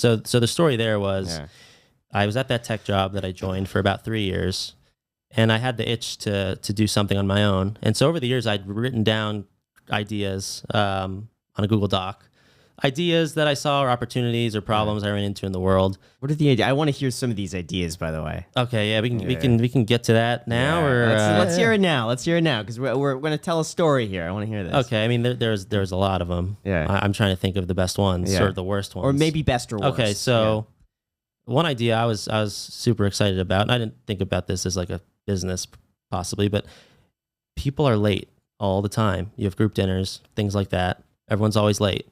So the story there was, I was at that tech job that I joined for about 3 years, and I had the itch to do something on my own. And so over the years, I'd written down ideas on a Google Doc, ideas that I saw or opportunities or problems I ran into in the world. What are the ideas? I want to hear some of these ideas, by the way. Okay, yeah, we can get to that now, or let's hear it now. Let's hear it now, because we're going to tell a story here. I want to hear this. Okay, I mean there's a lot of them. Yeah, I'm trying to think of the best ones or the worst ones, or maybe best or worst. Okay, so one idea I was super excited about, and I didn't think about this as like a business possibly, but people are late all the time. You have group dinners, things like that. Everyone's always late.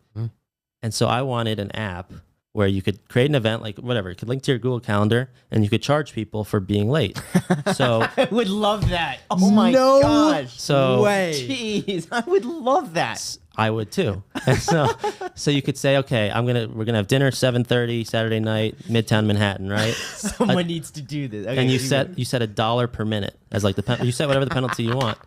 And so I wanted an app where you could create an event, like whatever, it could link to your Google Calendar, and you could charge people for being late. So I would love that. Oh my gosh. So jeez, I would love that. I would too. And so you could say, okay, we're gonna have dinner 7:30 Saturday night, Midtown Manhattan, right? Someone needs to do this. Okay, and you set $1 per minute as like you set whatever the penalty you want.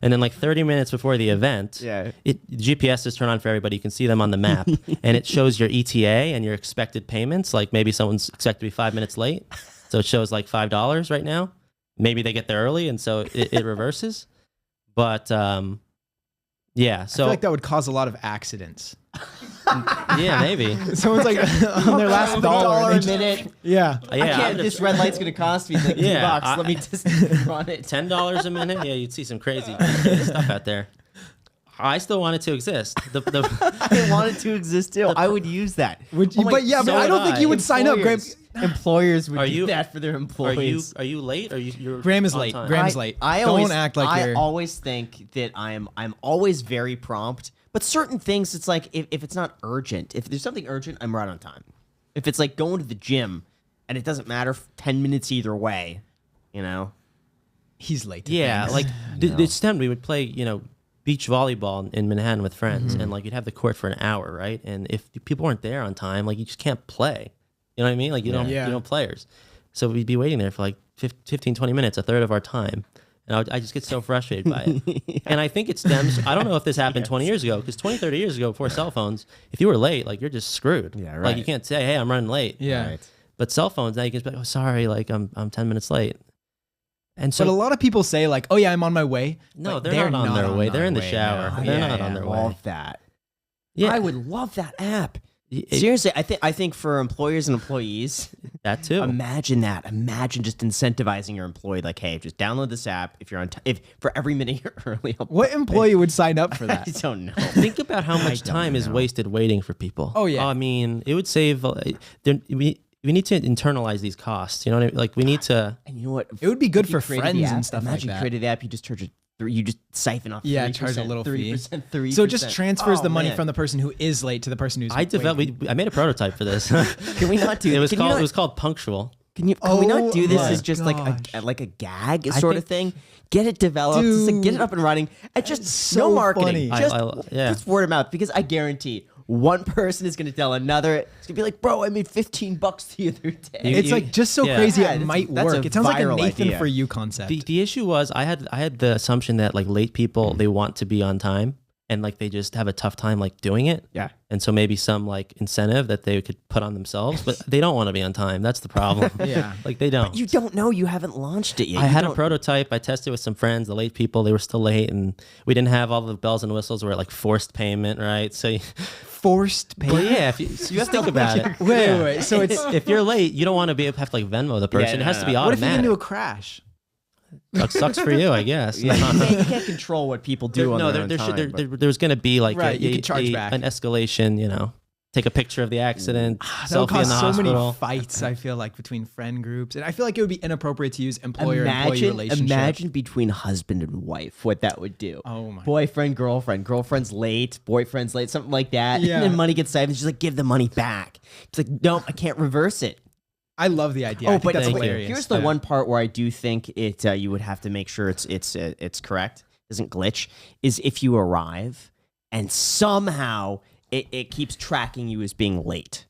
And then like 30 minutes before the event, GPS is turned on for everybody. You can see them on the map, and it shows your ETA and your expected payments. Like maybe someone's expected to be 5 minutes late, so it shows like $5 right now. Maybe they get there early, and so it reverses. But yeah, so I feel like that would cause a lot of accidents. Yeah, maybe. Someone's like on their last dollar a minute. Yeah. I can't. This red light's gonna cost me like $2. Let me just run it. $10 a minute. Yeah, you'd see some crazy stuff out there. I still want it to exist. I want it to exist too. I would use that. Would you, but I don't think you would sign up, Graham. Employers would do that for their employees. Are you late? Or you're Graham is late. Graham is late. Don't act like you're. I always think that I'm always very prompt. But certain things, it's like if it's not urgent, if there's something urgent, I'm right on time. If it's like going to the gym, and it doesn't matter 10 minutes either way, you know. He's late. Yeah, like this time we would play, beach volleyball in Manhattan with friends, and like you'd have the court for an hour, right? And if people weren't there on time, like you just can't play. You know what I mean? Like you don't players. So we'd be waiting there for like 15, 20 minutes, a third of our time. And I just get so frustrated by it. And I think it stems, I don't know if this happened 20 years ago, because 20, 30 years ago, before cell phones, if you were late, like you're just screwed. Yeah, right. Like you can't say, hey, I'm running late. Yeah. Right. But cell phones, now you can just be like, oh, sorry, like I'm 10 minutes late. And so, but a lot of people say like, oh yeah, I'm on my way. No, they're not on their way. They're in the shower. No. They're not on their way. Love that. Yeah. I would love that app. Seriously, I think for employers and employees, that too. Imagine that. Imagine just incentivizing your employee, like, hey, just download this app. If you're on, if for every minute you're early. What employee would sign up for that? I don't know. Think about how much time is wasted waiting for people. Oh yeah. I mean, it would save. We need to internalize these costs. You know what I mean? Like we need to. And you know what? It would be good for friends and stuff like that. Imagine you created the app. You just charge you just siphon off. Yeah, charge a little 3%, 3%. So it just transfers the money from the person who is late to the person who's. I made a prototype for this. Can we not do? It was called Punctual. Can we not do this as just like a gag sort of thing? Get it developed, just get it up and running, and just no marketing, just word of mouth. Because I guarantee one person is going to tell another. It's going to be like, bro, I made $15 the other day. It's like just so crazy it might work. It sounds like a Nathan for you concept. The issue was I had the assumption that like late people they want to be on time. And like they just have a tough time like doing it. Yeah. And so maybe some like incentive that they could put on themselves, but they don't want to be on time. That's the problem. Yeah. Like they don't. But you don't know. You haven't launched it yet. I had a prototype. I tested with some friends, the late people, they were still late and we didn't have all the bells and whistles where like forced payment, right? So forced payment? Well, yeah, if you have to think about it. Wait. So it's if you're late, you don't want to be able to have to like Venmo the person. It has to be automatic. What if you get into a crash? That sucks for you, I guess. Yeah, you can't control what people do on their own time. There's going to be like an escalation, take a picture of the accident, that would selfie in the cause so many hospital. fights, I feel like, between friend groups. And I feel like it would be inappropriate to use employer-employee relationship. Imagine between husband and wife what that would do. Oh my. Boyfriend, girlfriend's late, boyfriend's late, something like that. Yeah. And then money gets saved and she's like, give the money back. It's like, no, I can't reverse it. I love the idea. I think that's hilarious. Here's the one part where I do think it you would have to make sure it's correct, doesn't glitch, is if you arrive and somehow it keeps tracking you as being late.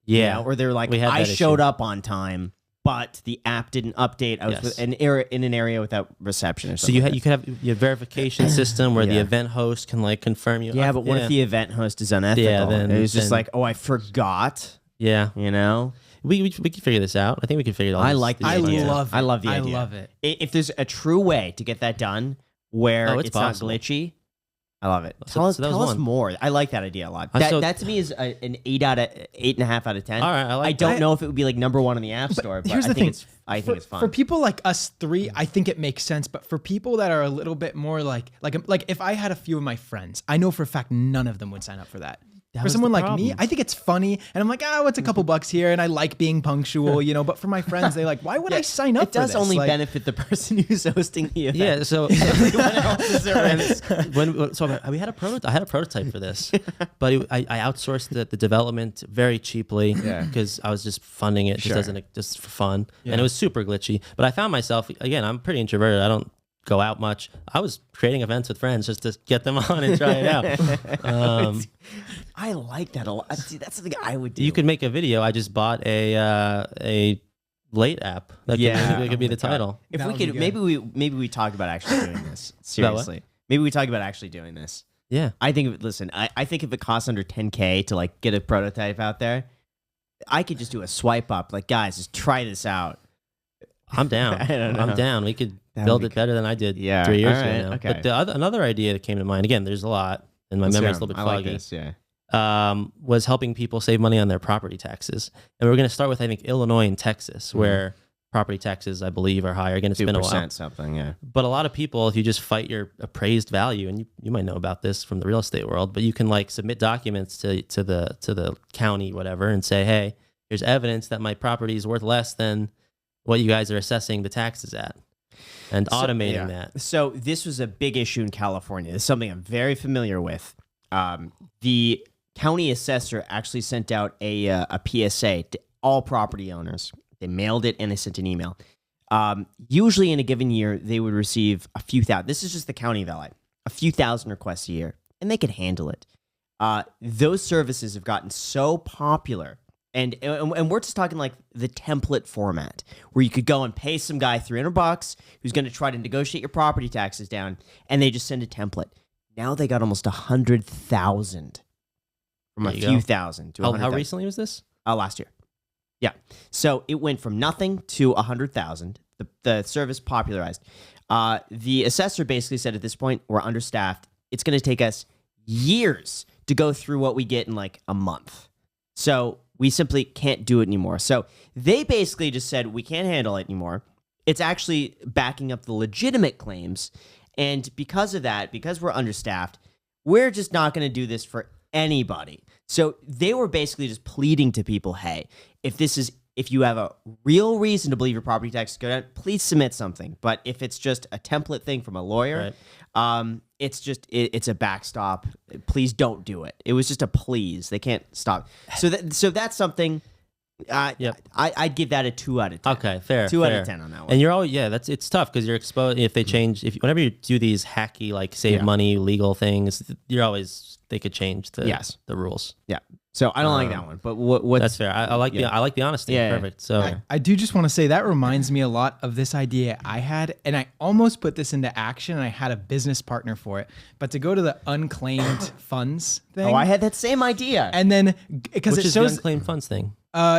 Yeah. Or they're like, I showed up on time, but the app didn't update. I was in an area without reception or something. So you could have your verification system where the event host can like confirm you. Yeah, but what if the event host is unethical? Yeah, then it's just like, oh, I forgot Yeah. You know? We can figure this out. I think we can figure it out. I like the idea. love it. I love the idea. I love it. If there's a true way to get that done where it's not glitchy, I love it. Tell us more. I like that idea a lot. That to me is an 8.5 out of 10. All right, I don't know if it would be like number one on the App Store, but here's the thing. I think it's fun. For people like us three, I think it makes sense. But for people that are a little bit more like if I had a few of my friends, I know for a fact none of them would sign up for that. For someone like me, I think it's funny, and I'm like, what's a couple bucks here? And I like being punctual, But for my friends, they're like, why would I sign up? It does only benefit the person who's hosting the event. Yeah. So we had a prototype. I had a prototype for this, but I outsourced the development very cheaply because I was just funding it just for fun, and it was super glitchy. But I found myself again. I'm pretty introverted. I don't go out much. I was creating events with friends just to get them on and try it out. I like that a lot. See, that's something I would do. You could make a video. I just bought a late app. That could be the title. If we could, maybe we talk about actually doing this. Seriously, maybe we talk about actually doing this. Yeah, I think. Listen, I think if it costs under $10K to like get a prototype out there, I could just do a swipe up. Like, guys, just try this out. I'm down. I'm down. We could build it better than I did 3 years ago now. Okay. But another idea that came to mind, again, there's a lot, and my memory's a little bit foggy. Like this, was helping people save money on their property taxes. And we're going to start with, I think, Illinois and Texas, where property taxes, I believe, are higher. Again, it's been a while. Something, yeah. But a lot of people, if you just fight your appraised value, and you might know about this from the real estate world, but you can like submit documents to the county, whatever, and say, hey, here's evidence that my property is worth less than what you guys are assessing the taxes at, and automating that. So this was a big issue in California. This is something I'm very familiar with. The county assessor actually sent out a PSA to all property owners. They mailed it and they sent an email. Usually in a given year, they would receive a few thousand. This is just the county of LA. A few thousand requests a year, and they could handle it. Those services have gotten so popular. And we're just talking like the template format where you could go and pay some guy $300 who's going to try to negotiate your property taxes down, and they just send a template. Now they got almost 100,000 from a few thousand to 100,000. How recently was this? Last year. Yeah. So it went from nothing to 100,000. The service popularized. The assessor basically said at this point, we're understaffed. It's going to take us years to go through what we get in like a month. So we simply can't do it anymore. So they basically just said, we can't handle it anymore. It's actually backing up the legitimate claims. And because of that, because we're understaffed, we're just not going to do this for anybody. So they were basically just pleading to people, hey, if you have a real reason to believe your property tax is going down, please submit something. But if it's just a template thing from a lawyer, it's a backstop. Please don't do it. It was just a please. They can't stop. So that's something. I'd give that a 2 out of 10. Okay, fair. 2 out of 10 on that one. And you're always it's tough because you're exposed. If they change, whenever you do these hacky like save money legal things, they could change the rules. Yeah. So I don't like that one, but what? That's fair. I like the honesty. Yeah, perfect. So I do just want to say that reminds me a lot of this idea I had, and I almost put this into action, and I had a business partner for it. But to go to the unclaimed funds thing. Oh, I had that same idea. And then because it shows the unclaimed funds thing.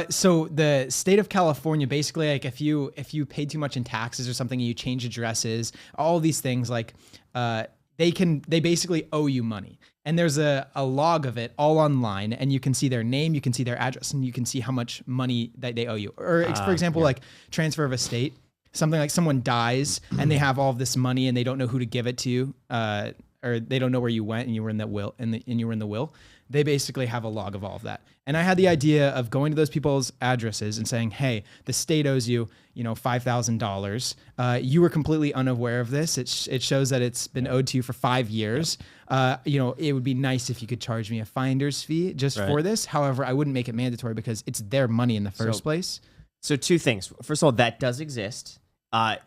So the state of California, basically, like if you paid too much in taxes or something, and you change addresses, all these things, like they basically owe you money. And there's a log of it all online, and you can see their name, you can see their address, and you can see how much money that they owe you. Or for example, like transfer of estate, something like someone dies and they have all of this money and they don't know who to give it to, or they don't know where you went and you were in that will, and you were in the will. They basically have a log of all of that. And I had the idea of going to those people's addresses and saying, hey, the state owes you, $5,000. You were completely unaware of this. It shows that it's been owed to you for 5 years. It would be nice if you could charge me a finder's fee just for this. However, I wouldn't make it mandatory because it's their money in the first place. So 2 things. First of all, that does exist.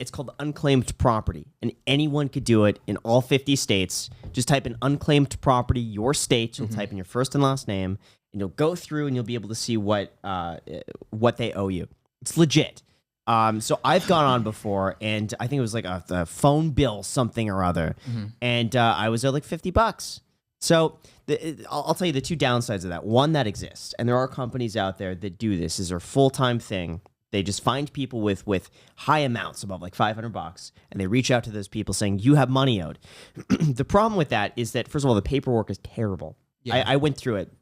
It's called unclaimed property, and anyone could do it in all 50 states. Just type in unclaimed property, your state. You'll type in your first and last name, and you'll go through and you'll be able to see what they owe you. It's legit. So I've gone on before, and I think it was like a phone bill, something or other, and I was owed like $50. So I'll tell you the two downsides of that. One that exists, and there are companies out there that do this, is their full-time thing. They just find people with high amounts above like $500, and they reach out to those people saying, you have money owed. The problem with that is that, first of all, the paperwork is terrible. Yeah. I went through it.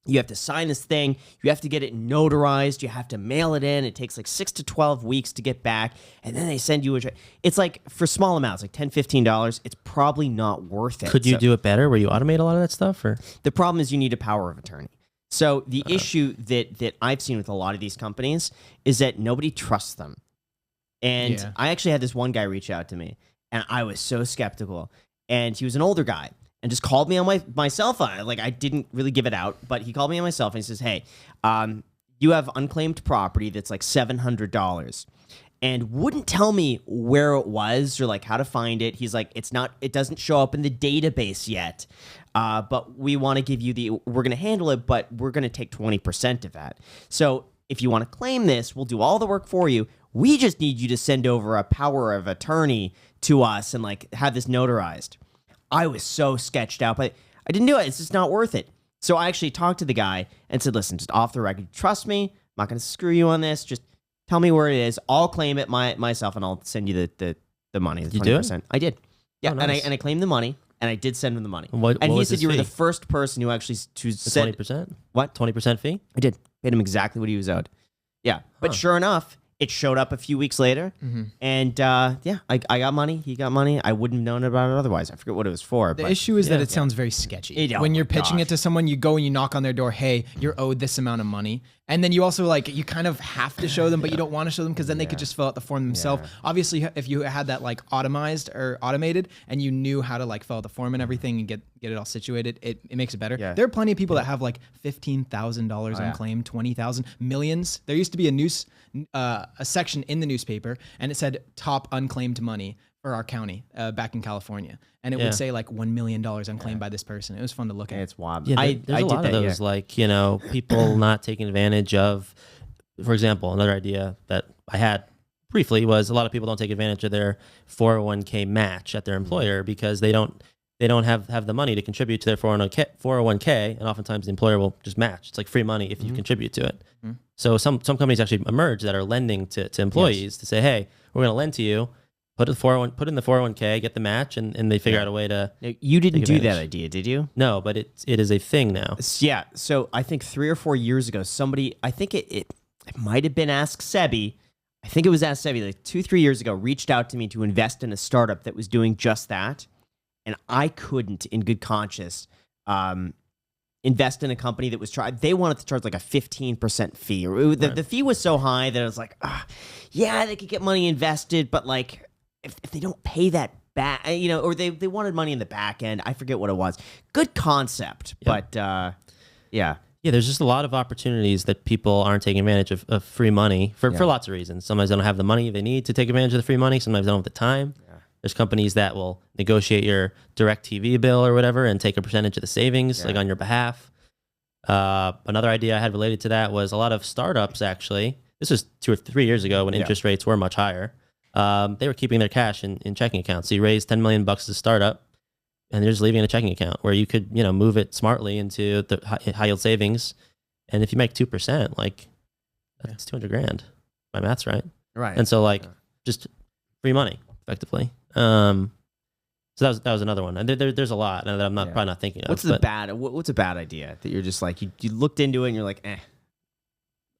You have to sign this thing. You have to get it notarized. You have to mail it in. It takes like 6 to 12 weeks to get back. And then they send you a... It's like, for small amounts, like $10, $15, it's probably not worth it. Could you do it better where you automate a lot of that stuff? Or the problem is you need a power of attorney. So the issue that I've seen with a lot of these companies is that nobody trusts them. And I actually had this one guy reach out to me, and I was so skeptical. And he was an older guy. And just called me on my cell phone. Like, I didn't really give it out, but he called me on my cell phone. He says, hey, you have unclaimed property that's like $700. And wouldn't tell me where it was or like how to find it. He's like, it doesn't show up in the database yet. But we want to give you we're going to handle it, but we're going to take 20% of that. So if you want to claim this, we'll do all the work for you. We just need you to send over a power of attorney to us and like have this notarized. I was so sketched out, but I didn't do it. It's just not worth it. So I actually talked to the guy and said, listen, just off the record, trust me. I'm not going to screw you on this. Just tell me where it is. I'll claim it myself, and I'll send you the money, the 20%. You do it? I did. Yeah, nice. and I claimed the money, and I did send him the money. What he was said his you were fee? the first person who actually said 20%. What? 20% fee? I did. Paid him exactly what he was owed. Yeah, but sure enough, it showed up a few weeks later, and I got money. He got money. I wouldn't have known about it otherwise. I forget what it was for. The issue is that it sounds very sketchy. When you're pitching it to someone, you go and you knock on their door, hey, you're owed this amount of money. And then you also you kind of have to show them, but you don't want to show them because then they could just fill out the form themselves. Yeah. Obviously, if you had that like automized or automated and you knew how to like fill out the form and everything and get it all situated, it makes it better. Yeah. There are plenty of people that have like $15,000 unclaimed, 20,000, millions. There used to be a section in the newspaper and it said top unclaimed money for our county back in California. And it would say like $1 million unclaimed by this person. It was fun to look at. It's wild. Yeah, there's a lot of those, like, people not taking advantage of, for example, another idea that I had briefly was a lot of people don't take advantage of their 401k match at their employer because they don't have the money to contribute to their 401k, and oftentimes the employer will just match. It's like free money if you contribute to it. So some companies actually emerge that are lending to employees to say, hey, we're going to lend to you. Put in the 401k, get the match, and they figure out a way to. Now, you didn't do that idea, did you? No, but it is a thing now. Yeah. So I think 3 or 4 years ago, somebody, I think it might have been Ask Sebi. I think it was Ask Sebi, like 2-3 years ago, reached out to me to invest in a startup that was doing just that, and I couldn't, in good conscience, invest in a company that was they wanted to charge like a 15% fee. The fee was so high that I was like, they could get money invested, but like. If they don't pay that back, or they wanted money in the back end, I forget what it was. Good concept, but yeah. Yeah, there's just a lot of opportunities that people aren't taking advantage of free money for lots of reasons. Sometimes they don't have the money they need to take advantage of the free money. Sometimes they don't have the time. Yeah. There's companies that will negotiate your DirecTV bill or whatever and take a percentage of the savings like on your behalf. Another idea I had related to that was a lot of startups actually. This was 2 or 3 years ago when interest rates were much higher. They were keeping their cash in checking accounts. So you raised $10 million as a startup, and they're just leaving in a checking account where you could, move it smartly into the high yield savings. And if you make 2%, like that's $200,000. My math's right. Right. And so just free money effectively. So that was another one. And there's a lot that I'm probably not thinking of. What's a bad idea that you're just like, you looked into it and you're like, eh.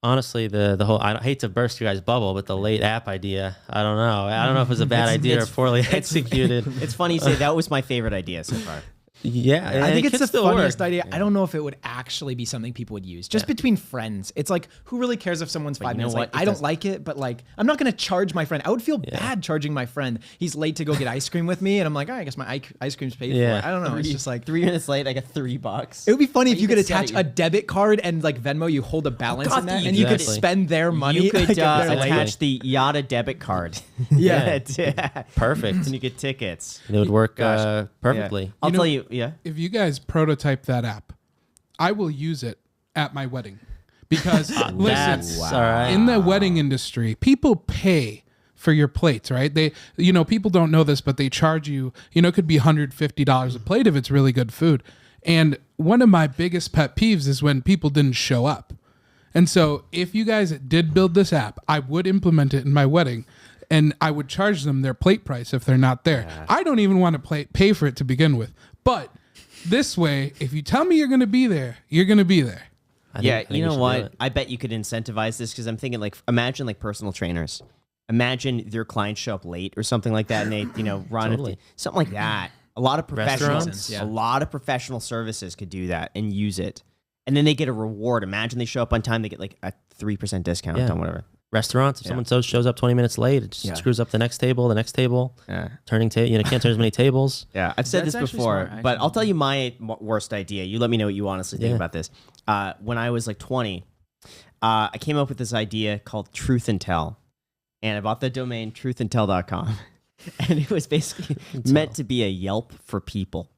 Honestly, the whole, I hate to burst your guys' bubble, but the late app idea, I don't know. I don't know if it was a bad idea or poorly executed. It's funny you say that was my favorite idea so far. Yeah, I think it's the funniest idea. Yeah. I don't know if it would actually be something people would use. Just between friends. It's like, who really cares if someone's 5 minutes late? I don't like it, but like, I'm not going to charge my friend. I would feel bad charging my friend. He's late to go get ice cream with me, and I'm like, I guess my ice cream's paid for. I don't know. It's just like 3 minutes late, I get $3. It would be funny if you could attach a debit card and like Venmo, you hold a balance in that, and you could spend their money. You could attach the Yada debit card. Perfect. And you get tickets. And it would work perfectly. Yeah. I'll tell you, if you guys prototype that app, I will use it at my wedding. Because listen, in the wedding industry, people pay for your plates, right? They, people don't know this, but they charge you, it could be $150 a plate if it's really good food. And one of my biggest pet peeves is when people didn't show up. And so if you guys did build this app, I would implement it in my wedding and I would charge them their plate price if they're not there. Yeah. I don't even want to pay for it to begin with. But this way, if you tell me you're going to be there, you're going to be there. I think you know what? I bet you could incentivize this because I'm thinking like, imagine like personal trainers. Imagine their clients show up late or something like that and they, run something like that. A lot of professional services could do that and use it. And then they get a reward. Imagine they show up on time, they get like a 3% discount on whatever. Restaurants, if someone shows up 20 minutes late, it just screws up the next table. Yeah. Turning can't turn as many tables. Yeah, I've said this before, smart, but I'll tell you my worst idea. You let me know what you honestly think about this. When I was like 20, I came up with this idea called Truth and Tell. And I bought the domain truthandtell.com. And it was basically meant to be a Yelp for people,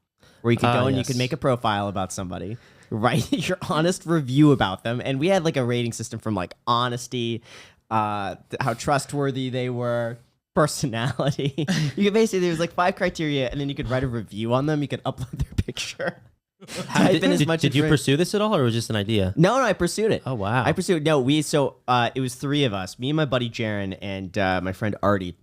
where you could go and you could make a profile about somebody, write your honest review about them. And we had like a rating system from like honesty, how trustworthy they were, personality. You could basically, there was like 5 criteria, and then you could write a review on them. You could upload their picture. Did you pursue this at all, or was it just an idea? No, I pursued it. Oh, wow. I pursued it. No, it was 3 of us, me and my buddy Jaron and my friend Artie.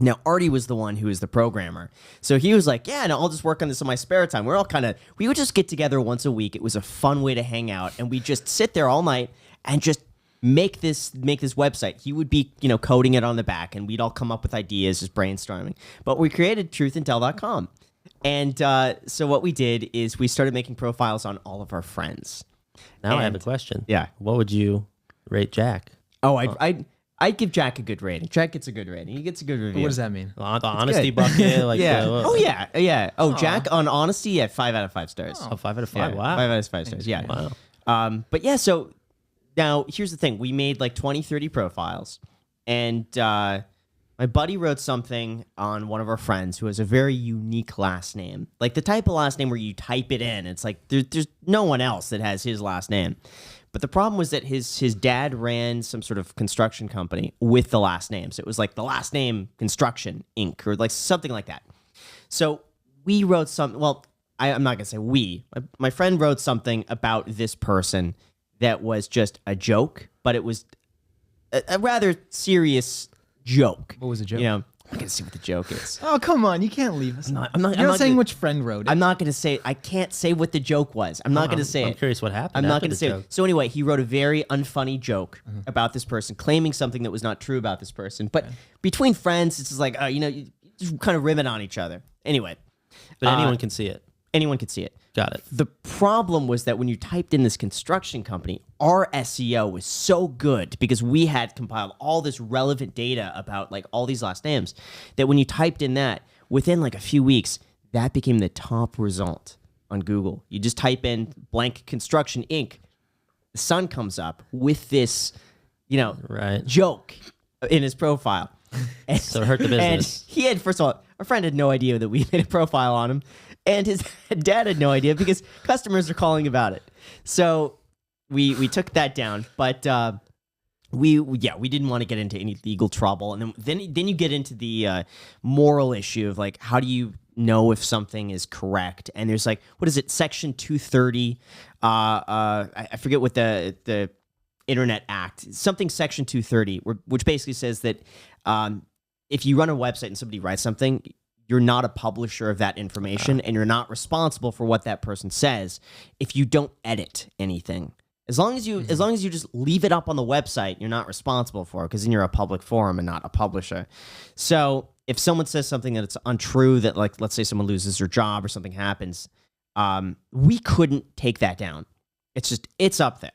Now, Artie was the one who was the programmer. So he was like, yeah, no, I'll just work on this in my spare time. We would just get together once a week. It was a fun way to hang out. And we'd just sit there all night and just make this website. He would be, coding it on the back, and we'd all come up with ideas, just brainstorming. But we created truthandtell.com. And so what we did is we started making profiles on all of our friends. Now I have a question. Yeah. What would you rate Jack? Oh, I'd give Jack a good rating. Jack gets a good rating. He gets a good review. What does that mean? The honesty bucket. Yeah. Oh, Jack on honesty at 5 out of 5 stars. Oh, 5 out of 5. Yeah, Wow. 5 out of 5 stars. Yeah. Wow. But yeah, so now here's the thing. We made like 20, 30 profiles. And my buddy wrote something on one of our friends who has a very unique last name. Like the type of last name where you type it in. It's like there's no one else that has his last name. But the problem was that his dad ran some sort of construction company with the last name. So it was like the last name Construction Inc. or like something like that. So we wrote something. Well, I'm not going to say we. My friend wrote something about this person that was just a joke, but it was a rather serious joke. What was the joke? I'm going to see what the joke is. Oh, come on. You can't leave us. I'm not saying which friend wrote it. I'm not going to say. I can't say what the joke was. I'm not going to say it. I'm curious what happened. I'm not going to say it. So anyway, he wrote a very unfunny joke about this person, claiming something that was not true about this person. But between friends, it's just like, you just kind of ribbing on each other. Anyway. But anyone can see it. Anyone could see it. Got it. The problem was that when you typed in this construction company, our SEO was so good because we had compiled all this relevant data about like all these last names that when you typed in that, within like a few weeks, that became the top result on Google. You just type in blank construction Inc. The sun comes up with this, joke in his profile. So it hurt the business. And he had, first of all, our friend had no idea that we made a profile on him. And his dad had no idea because customers are calling about it. So we took that down, but we didn't want to get into any legal trouble. And then you get into the moral issue of like, how do you know if something is correct? And there's like, what is it? Section 230. I forget what the Internet Act, something Section 230, which basically says that if you run a website and somebody writes something, you're not a publisher of that information, and you're not responsible for what that person says if you don't edit anything. As long as you just leave it up on the website, you're not responsible for it because then you're a public forum and not a publisher. So if someone says something that it's untrue, that like let's say someone loses their job or something happens, we couldn't take that down. It's up there.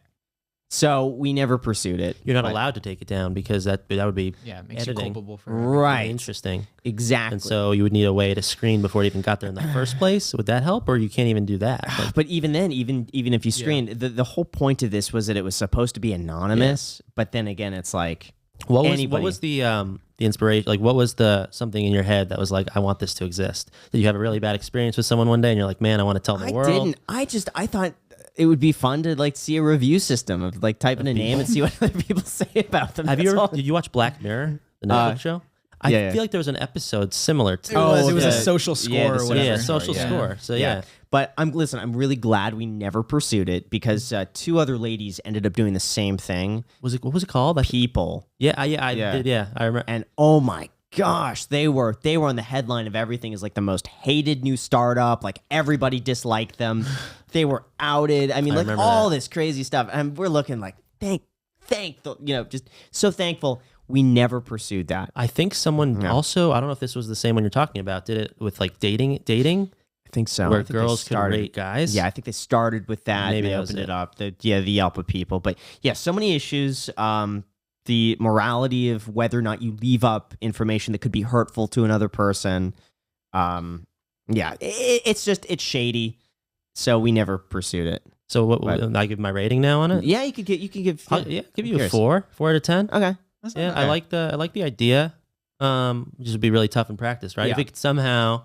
So we never pursued it. You're not allowed to take it down because that would be makes editing. You culpable for right. Interesting. Exactly. And so you would need a way to screen before it even got there in the first place. Would that help, or you can't even do that? But even then, even if you screened, the whole point of this was that it was supposed to be anonymous. Yeah. But then again, it's like what was the inspiration? Like, what was the something in your head that was like, I want this to exist? Did you have a really bad experience with someone one day, and you're like, man, I want to tell the world? I thought it would be fun to like see a review system of like type in a name and see what other people say about them. Did you watch Black Mirror, the Netflix show? I feel like there was an episode similar to it was a social score or whatever. Yeah, social score. So yeah. But I'm really glad we never pursued it because 2 other ladies ended up doing the same thing. What was it called? People. I did. Yeah, I remember. And oh my gosh, they were on the headline of everything as like the most hated new startup. Like everybody disliked them. They were outed. I mean, like all this crazy stuff. And we're looking like just so thankful we never pursued that. I think someone also, I don't know if this was the same one you're talking about, did it with like dating. I think so. Where girls could rate guys. Yeah, I think they started with that. Maybe they opened it up. The Yelp of people. But yeah, so many issues. The morality of whether or not you leave up information that could be hurtful to another person. It's shady. So we never pursued it. So what I give my rating now on it? Yeah, you could give. Give you a 4 out of 10. Okay. I like the idea. Just would be really tough in practice, right? Yeah. If we could somehow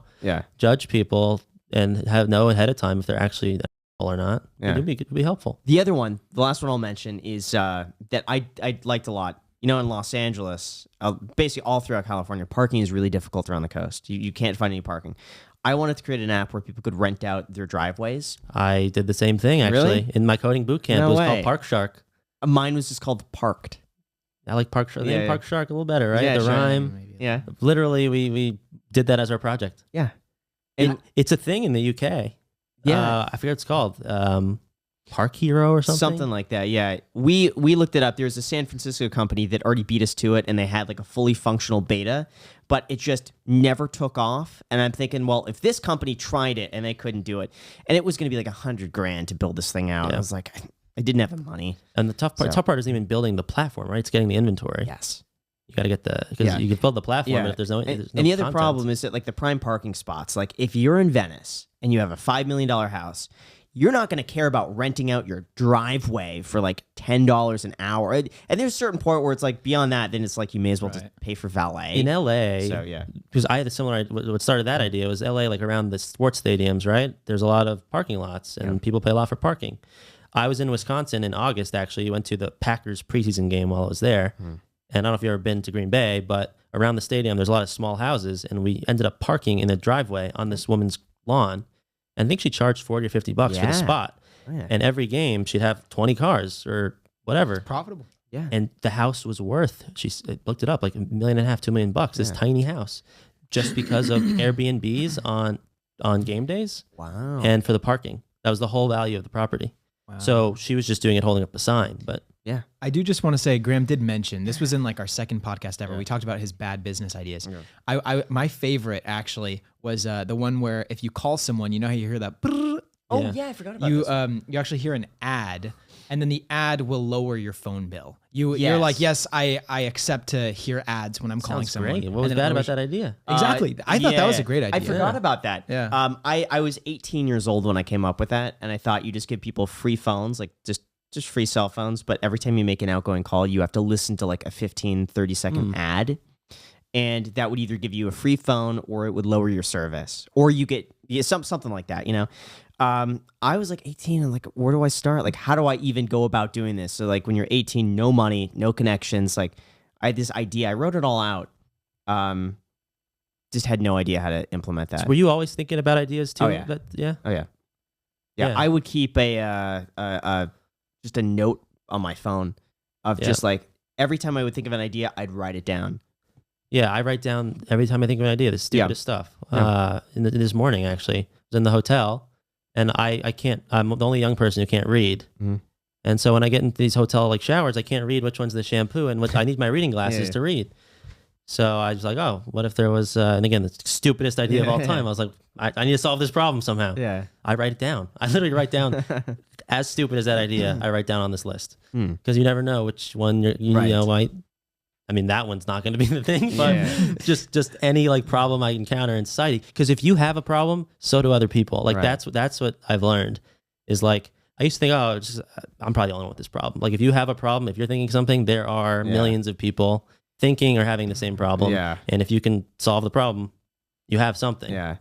judge people and know ahead of time if they're actually or not, it'd be helpful. The other one, the last one I'll mention is that I liked a lot. You know, in Los Angeles, basically all throughout California, parking is really difficult around the coast. You can't find any parking. I wanted to create an app where people could rent out their driveways. I did the same thing, actually. Really? In my coding boot camp. It was called Park Shark. Mine was just called Parked. I like Park Shark. Park Shark a little better, right? Yeah, the rhyme. Maybe. Yeah. Literally, we did that as our project. Yeah. And it's a thing in the UK. Yeah. I forget what it's called. Park Hero or something? Something like that, yeah. We looked it up. There's a San Francisco company that already beat us to it, and they had like a fully functional beta, but it just never took off. And I'm thinking, well, if this company tried it and they couldn't do it, and it was going to be like $100,000 to build this thing out, I was like, I didn't have the money. And the tough part isn't even building the platform, right? It's getting the inventory. Yes. You got to get because you can build the platform, but if there's no and the other problem is that like the prime parking spots, like if you're in Venice and you have a $5 million house, you're not going to care about renting out your driveway for like $10 an hour. And there's a certain point where it's like beyond that, then it's like you may as well just pay for valet. In LA, so yeah, because I had a similar. What started that idea was LA, like around the sports stadiums, right? There's a lot of parking lots, and people pay a lot for parking. I was in Wisconsin in August. Actually, went to the Packers preseason game while I was there. And I don't know if you've ever been to Green Bay, but around the stadium, there's a lot of small houses, and we ended up parking in the driveway on this woman's lawn. And I think she charged $40 or $50 for the spot. Oh, yeah. And every game, she'd have 20 cars or whatever. It's profitable. Yeah. And the house was worth, she looked it up, like $1.5 million, $2 million, this tiny house, just because of Airbnbs on game days. Wow. And for the parking. That was the whole value of the property. Wow. So she was just doing it holding up a sign, but yeah. I do just want to say, Graham did mention, this was in like our second podcast ever. We talked about his bad business ideas. Yeah. My favorite actually was the one where if you call someone, you know how you hear that? Oh yeah, I forgot about this. You actually hear an ad, and then the ad will lower your phone bill. You're like, yes, I accept to hear ads when I'm calling someone. Great. What was bad about that idea? Exactly. I thought that was a great idea. I forgot about that. Yeah. I was 18 years old when I came up with that, and I thought you just give people free phones, like just free cell phones, but every time you make an outgoing call, you have to listen to like a 15, 30-second ad. And that would either give you a free phone or it would lower your service. Or you get something like that, you know? I was like 18 and like, where do I start? Like, how do I even go about doing this? So like when you're 18, no money, no connections. Like I had this idea. I wrote it all out. Just had no idea how to implement that. So were you always thinking about ideas too? Oh, yeah. Oh, yeah. Yeah. I would keep just a note on my phone of just like every time I would think of an idea, I'd write it down. Yeah, I write down every time I think of an idea, the stupidest stuff. This morning, actually, I was in the hotel, and I can't. I'm the only young person who can't read, and so when I get into these hotel like showers, I can't read which one's the shampoo, and I need my reading glasses to read. So I was like, oh, what if there was? And again, the stupidest idea of all time. I was like, I need to solve this problem somehow. Yeah, I write it down. I literally write down. As stupid as that idea, I write down on this list because you never know which one you know might. I mean, that one's not going to be the thing, but just any like problem I encounter in society. Because if you have a problem, so do other people. Like that's what I've learned is like I used to think, I'm probably the only one with this problem. Like if you have a problem, if you're thinking something, there are millions of people thinking or having the same problem. Yeah. And if you can solve the problem, you have something. Yeah.